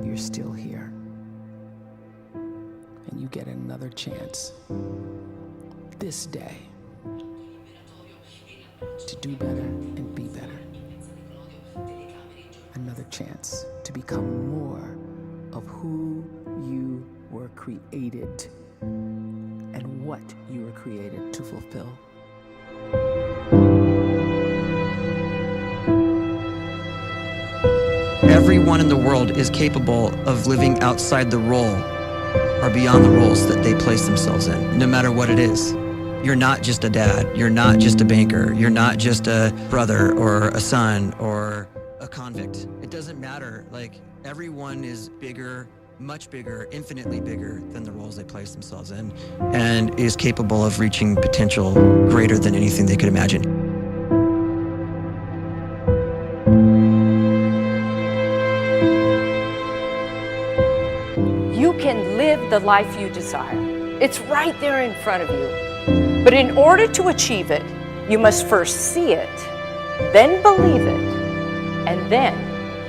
you're still here. And you get another chance this day to do better and be better. Another chance to become more of who you were created and what you were created to fulfill. Everyone in the world is capable of living outside the role or beyond the roles that they place themselves in, no matter what it is. You're not just a dad, you're not just a banker, you're not just a brother or a son or a convict. It doesn't matter. Like, everyone is bigger, much bigger, infinitely bigger than the roles they place themselves in, and is capable of reaching potential greater than anything they could imagine. You can live the life you desire. It's right there in front of you. But in order to achieve it, you must first see it, then believe it, and then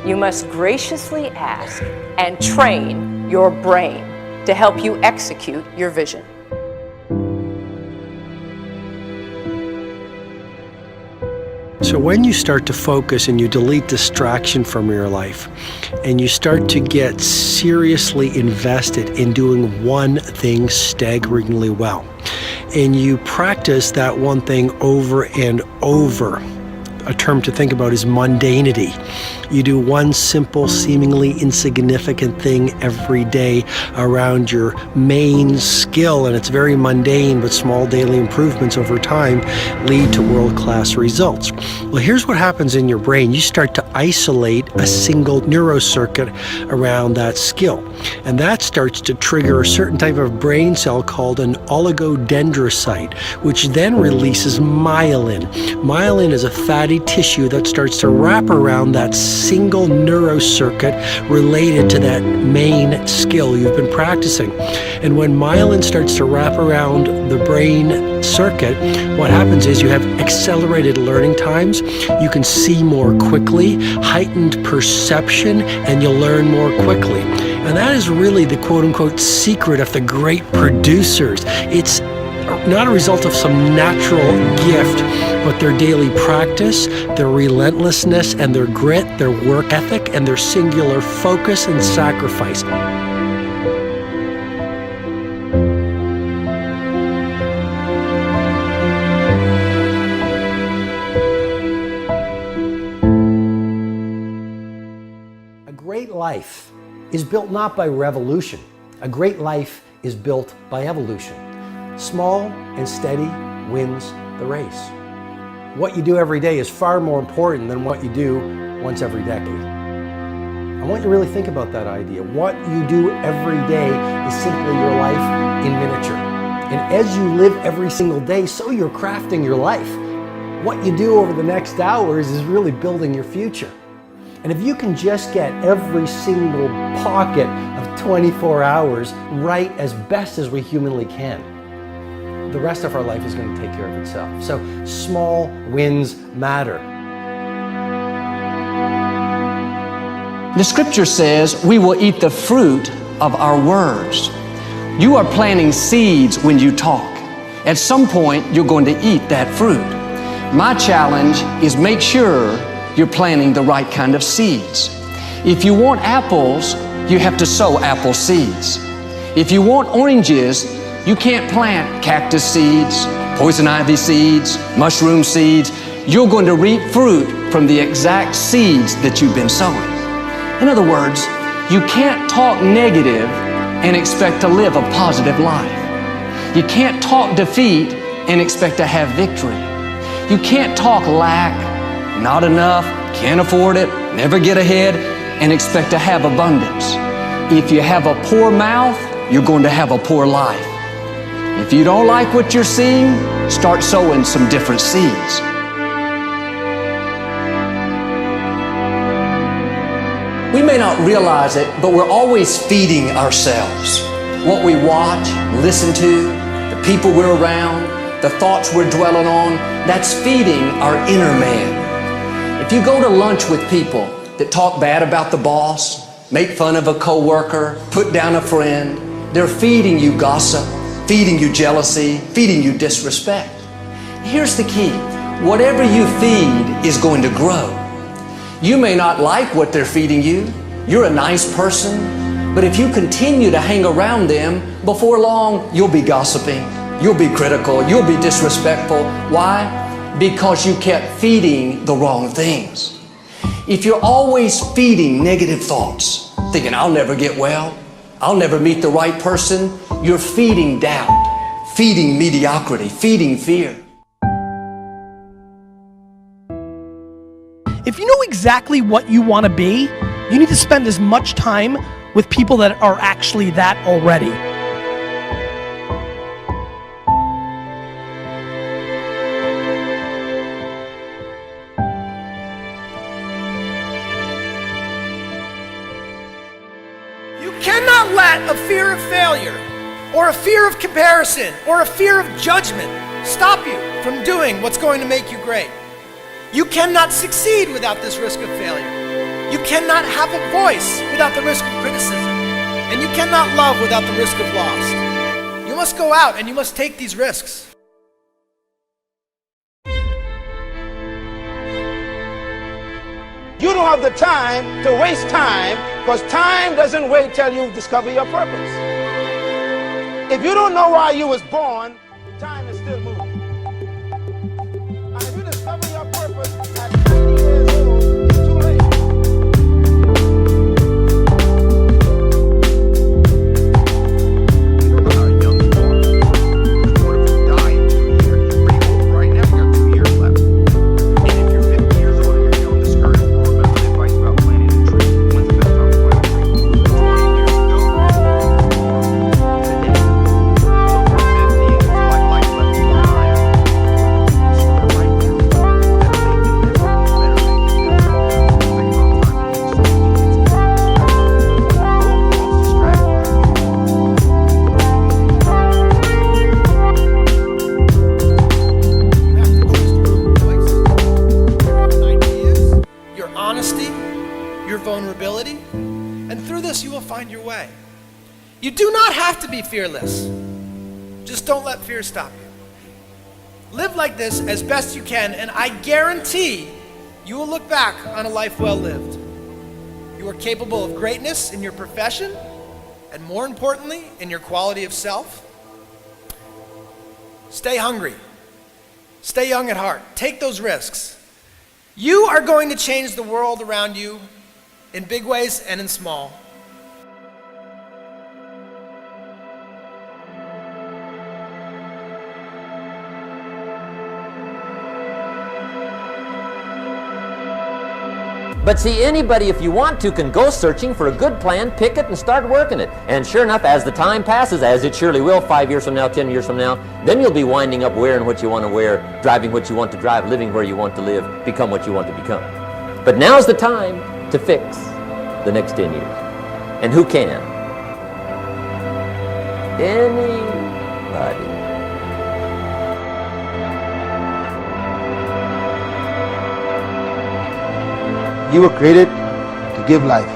you must graciously ask and train your brain to help you execute your vision. So when you start to focus and you delete distraction from your life, and you start to get seriously invested in doing one thing staggeringly well, and you practice that one thing over and over, a term to think about is mundanity. You do one simple, seemingly insignificant thing every day around your main skill, and it's very mundane, but small daily improvements over time lead to world-class results. Well, here's what happens in your brain. You start to isolate a single neurocircuit around that skill, and that starts to trigger a certain type of brain cell called an oligodendrocyte, which then releases myelin. Myelin is a fatty tissue that starts to wrap around that single neurocircuit related to that main skill you've been practicing. And when myelin starts to wrap around the brain circuit, what happens is you have accelerated learning times, you can see more quickly, heightened perception, and you'll learn more quickly. And that is really the quote-unquote secret of the great producers. It's not a result of some natural gift, but their daily practice, their relentlessness and their grit, their work ethic, and their singular focus and sacrifice. A great life is built not by revolution. A great life is built by evolution. Small and steady wins the race. What you do every day is far more important than what you do once every decade. I want you to really think about that idea. What you do every day is simply your life in miniature. And as you live every single day, so you're crafting your life. What you do over the next hours is really building your future. And if you can just get every single pocket of 24 hours right as best as we humanly can, the rest of our life is going to take care of itself. So small wins matter. The scripture says we will eat the fruit of our words. You are planting seeds when you talk. At some point, you're going to eat that fruit. My challenge is make sure you're planting the right kind of seeds. If you want apples, you have to sow apple seeds. If you want oranges, you can't plant cactus seeds, poison ivy seeds, mushroom seeds. You're going to reap fruit from the exact seeds that you've been sowing. In other words, you can't talk negative and expect to live a positive life. You can't talk defeat and expect to have victory. You can't talk lack, not enough, can't afford it, never get ahead, and expect to have abundance. If you have a poor mouth, you're going to have a poor life. If you don't like what you're seeing, start sowing some different seeds. We may not realize it, but we're always feeding ourselves. What we watch, listen to, the people we're around, the thoughts we're dwelling on, that's feeding our inner man. If you go to lunch with people that talk bad about the boss, make fun of a coworker, put down a friend. They're feeding you gossip, feeding you jealousy, feeding you disrespect. Here's the key. Whatever you feed is going to grow. You may not like what they're feeding you. You're a nice person, but if you continue to hang around them, before long, you'll be gossiping, you'll be critical, you'll be disrespectful. Why? Because you kept feeding the wrong things. If you're always feeding negative thoughts, thinking, I'll never get well, I'll never meet the right person, you're feeding doubt, feeding mediocrity, feeding fear. If you know exactly what you want to be, you need to spend as much time with people that are actually that already. You cannot let a fear of failure, or a fear of comparison, or a fear of judgment stop you from doing what's going to make you great. You cannot succeed without this risk of failure. You cannot have a voice without the risk of criticism. And you cannot love without the risk of loss. You must go out and you must take these risks. You don't have the time to waste time, because time doesn't wait till you discover your purpose. If you don't know why you was born, time is still moving. And if you discover your purpose at 90 years old, it's too late. You don't know how young you are. What if you die in 2 years? You're pretty old right now. You got 2 years left. And if you're 50 years old and you're feeling discouraged, well, remember the advice about planting a tree. When's the best time to plant a tree? 20 years ago? Today. So from 50 until life left behind, start right now. Better make it now. Better make it now. Think about time and use so You have to choose your own voice, your own ideas, your honesty, your vulnerability, and through this you will find your way. You do not have to be fearless. Just don't let fear stop you. Live like this as best you can, and I guarantee you will look back on a life well lived. You are capable of greatness in your profession, and more importantly, in your quality of self. Stay hungry. Stay young at heart. Take those risks. You are going to change the world around you in big ways and in small. But see, anybody, if you want to, can go searching for a good plan, pick it, and start working it. And sure enough, as the time passes, as it surely will 5 years from now, 10 years from now, then you'll be winding up wearing what you want to wear, driving what you want to drive, living where you want to live, become what you want to become. But now's the time to fix the next 10 years. And who can? Anybody. You were created to give life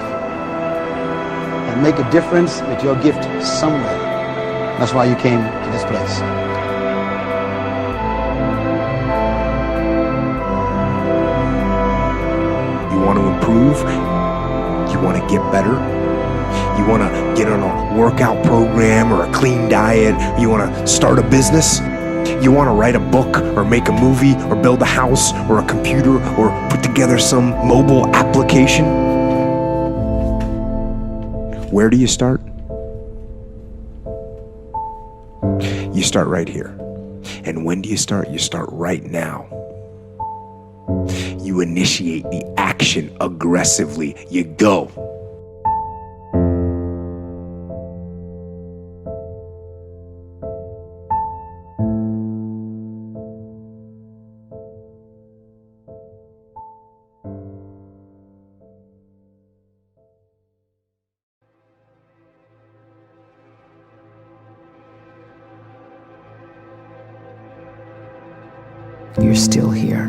and make a difference with your gift somewhere. That's why you came to this place. You want to improve? You want to get better? You want to get on a workout program or a clean diet? You want to start a business? You want to write a book or make a movie or build a house or a computer or put together some mobile application? Where do you start? You start right here. And when do you start? You start right now. You initiate the action aggressively. You go. You're still here.